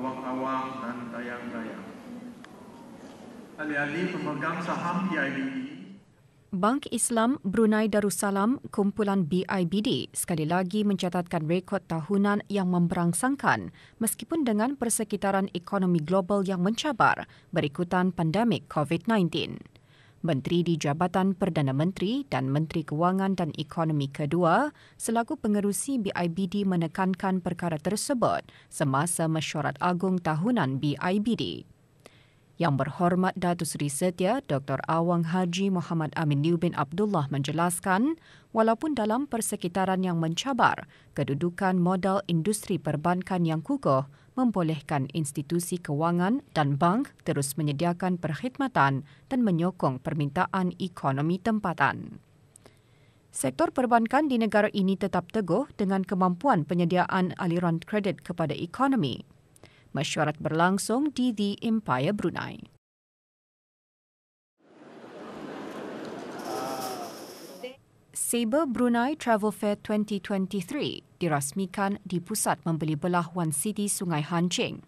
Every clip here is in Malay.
awang-awang dan dayang-dayang. Ahli-ahli pemegang saham BIBD. Bank Islam Brunei Darussalam kumpulan BIBD sekali lagi mencatatkan rekod tahunan yang memberangsangkan meskipun dengan persekitaran ekonomi global yang mencabar berikutan pandemik COVID-19. Menteri di Jabatan Perdana Menteri dan Menteri Kewangan dan Ekonomi kedua selaku pengerusi BIBD menekankan perkara tersebut semasa mesyuarat agung tahunan BIBD. Yang berhormat Datuk Seri Setia Dr. Awang Haji Muhammad Amin Liu bin Abdullah menjelaskan, walaupun dalam persekitaran yang mencabar, kedudukan modal industri perbankan yang kukuh membolehkan institusi kewangan dan bank terus menyediakan perkhidmatan dan menyokong permintaan ekonomi tempatan. Sektor perbankan di negara ini tetap teguh dengan kemampuan penyediaan aliran kredit kepada ekonomi. Mesyuarat berlangsung di The Empire Brunei. Sabre Brunei Travel Fair 2023 dirasmikan di Pusat Membeli Belah One City Sungai Hancing.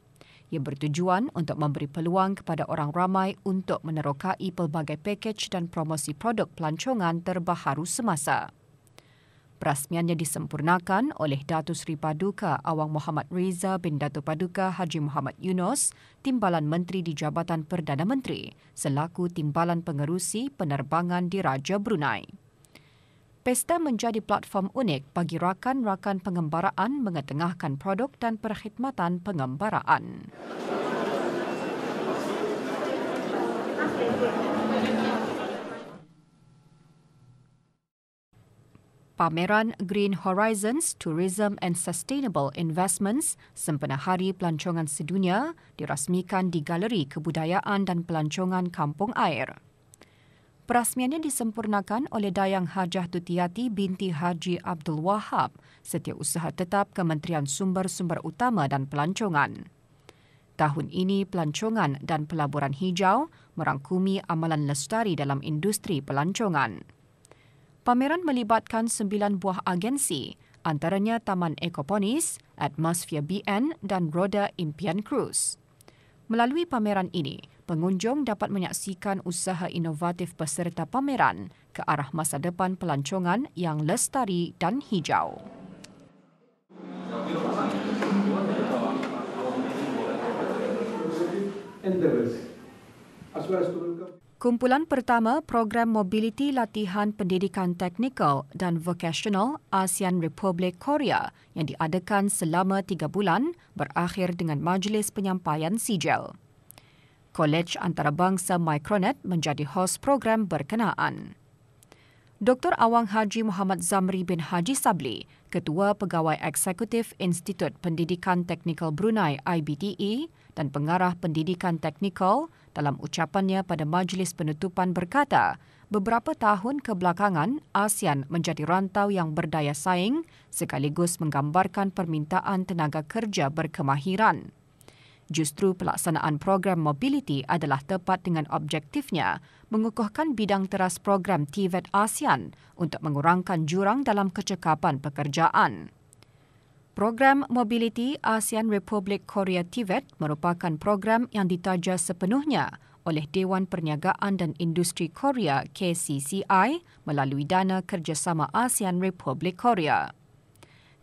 Ia bertujuan untuk memberi peluang kepada orang ramai untuk menerokai pelbagai pakej dan promosi produk pelancongan terbaharu semasa. Perasmiannya disempurnakan oleh Datuk Seri Paduka Awang Muhammad Reza bin Datuk Paduka Haji Muhammad Yunus, Timbalan Menteri di Jabatan Perdana Menteri, selaku Timbalan Pengerusi Penerbangan Diraja Brunei. Pesta menjadi platform unik bagi rakan-rakan pengembaraan mengetengahkan produk dan perkhidmatan pengembaraan. Pameran Green Horizons Tourism and Sustainable Investments sempena Hari Pelancongan Sedunia dirasmikan di Galeri Kebudayaan dan Pelancongan Kampung Air. Perasmiannya disempurnakan oleh Dayang Hajah Tutiati binti Haji Abdul Wahab, Setiausaha Tetap Kementerian Sumber-Sumber Utama dan Pelancongan. Tahun ini, pelancongan dan pelaburan hijau merangkumi amalan lestari dalam industri pelancongan. Pameran melibatkan 9 buah agensi, antaranya Taman Ekoponis, Atmosphere BN dan Roda Impian Cruise. Melalui pameran ini, pengunjung dapat menyaksikan usaha inovatif peserta pameran ke arah masa depan pelancongan yang lestari dan hijau. Kumpulan pertama Program Mobiliti Latihan Pendidikan Teknikal dan Vocational ASEAN Republik Korea yang diadakan selama 3 bulan berakhir dengan majlis penyampaian sijil. Kolej Antarabangsa Micronet menjadi hos program berkenaan. Dr. Awang Haji Muhammad Zamri bin Haji Sabli, Ketua Pegawai Eksekutif Institut Pendidikan Teknikal Brunei IBTE dan Pengarah Pendidikan Teknikal dalam ucapannya pada majlis penutupan berkata, beberapa tahun kebelakangan ASEAN menjadi rantau yang berdaya saing sekaligus menggambarkan permintaan tenaga kerja berkemahiran. Justru pelaksanaan program mobiliti adalah tepat dengan objektifnya mengukuhkan bidang teras program TVET ASEAN untuk mengurangkan jurang dalam kecekapan pekerjaan. Program Mobiliti ASEAN Republik Korea TVET merupakan program yang ditaja sepenuhnya oleh Dewan Perniagaan dan Industri Korea KCCI melalui dana kerjasama ASEAN Republik Korea.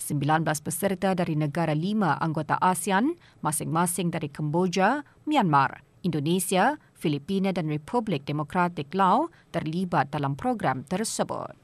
19 peserta dari negara 5 anggota ASEAN, masing-masing dari Kemboja, Myanmar, Indonesia, Filipina dan Republik Demokratik Laos terlibat dalam program tersebut.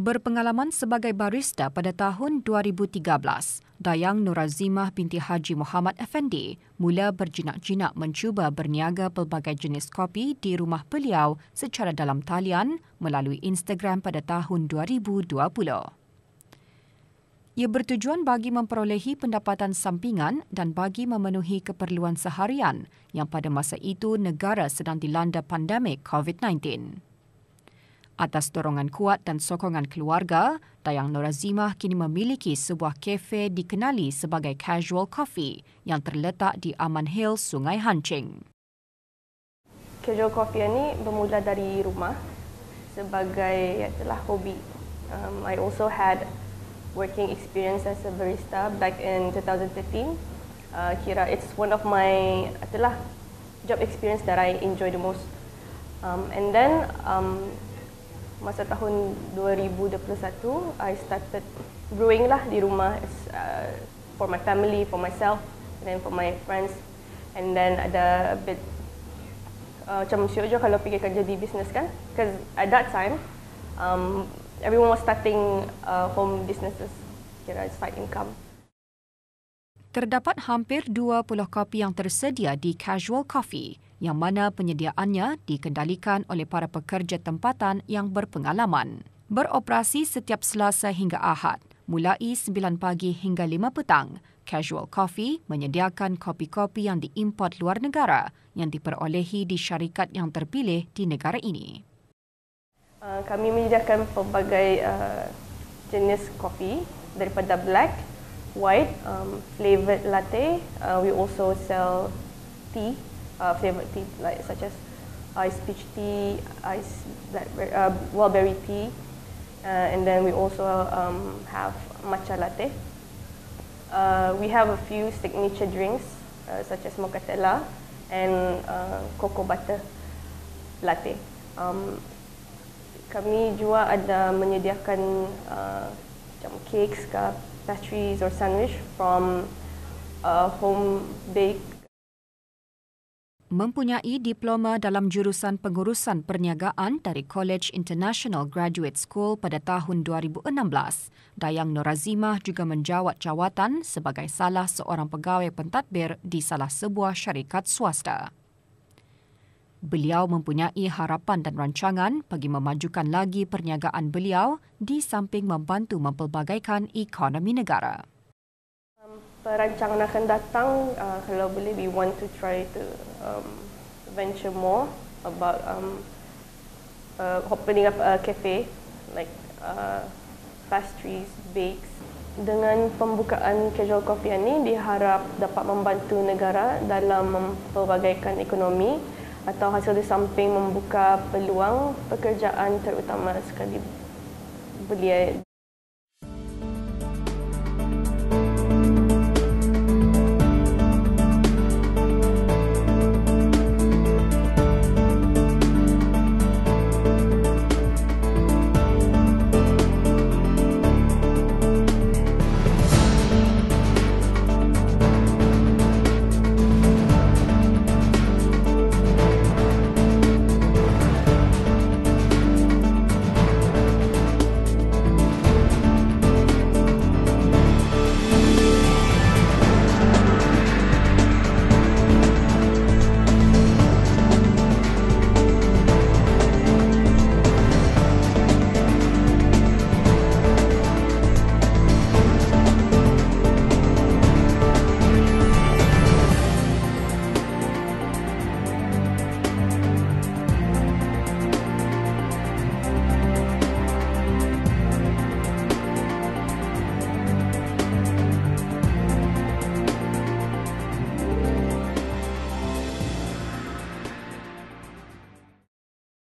Berpengalaman sebagai barista pada tahun 2013, Dayang Nurazimah binti Haji Muhammad Effendi mula berjinak-jinak mencuba berniaga pelbagai jenis kopi di rumah beliau secara dalam talian melalui Instagram pada tahun 2020. Ia bertujuan bagi memperolehi pendapatan sampingan dan bagi memenuhi keperluan seharian yang pada masa itu negara sedang dilanda pandemik COVID-19. Atas dorongan kuat dan sokongan keluarga, Dayang Norazimah kini memiliki sebuah kafe dikenali sebagai Casual Coffee yang terletak di Aman Hill, Sungai Hancing. Casual Coffee ini bermula dari rumah sebagai hobi. I also had working experience as a barista back in 2013. Kira it's one of my job experience that I enjoy the most. And then masa tahun 2021, I started brewing lah di rumah for my family, for myself, and then for my friends. And then ada a bit macam syok je kalau pergi kerja di business kan, because at that time everyone was starting home businesses, kira side income. Terdapat hampir 20 kopi yang tersedia di Casual Coffee yang mana penyediaannya dikendalikan oleh para pekerja tempatan yang berpengalaman. Beroperasi setiap Selasa hingga Ahad, mulai 9 pagi hingga 5 petang. Casual Coffee menyediakan kopi-kopi yang diimport luar negara yang diperolehi di syarikat yang terpilih di negara ini. Kami menyediakan pelbagai jenis kopi daripada black, white, flavoured latte. We also sell tea, flavoured tea like such as iced peach tea, iced wildberry tea, and then we also have matcha latte. We have a few signature drinks such as mocktail and cocoa butter latte. Kami juga ada menyediakan macam cakes, pastries or sandwich from home bake. Mempunyai diploma dalam jurusan pengurusan perniagaan dari College International Graduate School pada tahun 2016, Dayang Norazimah juga menjawat jawatan sebagai salah seorang pegawai pentadbir di salah sebuah syarikat swasta. Beliau mempunyai harapan dan rancangan bagi memajukan lagi perniagaan beliau di samping membantu mempelbagaikan ekonomi negara. Perancangan akan datang, kalau boleh, we want to try to venture more about opening up a cafe like pastries, bakes. Dengan pembukaan Casual Coffee ini diharap dapat membantu negara dalam mempelbagaikan ekonomi atau hasil di samping membuka peluang pekerjaan terutama sekali belia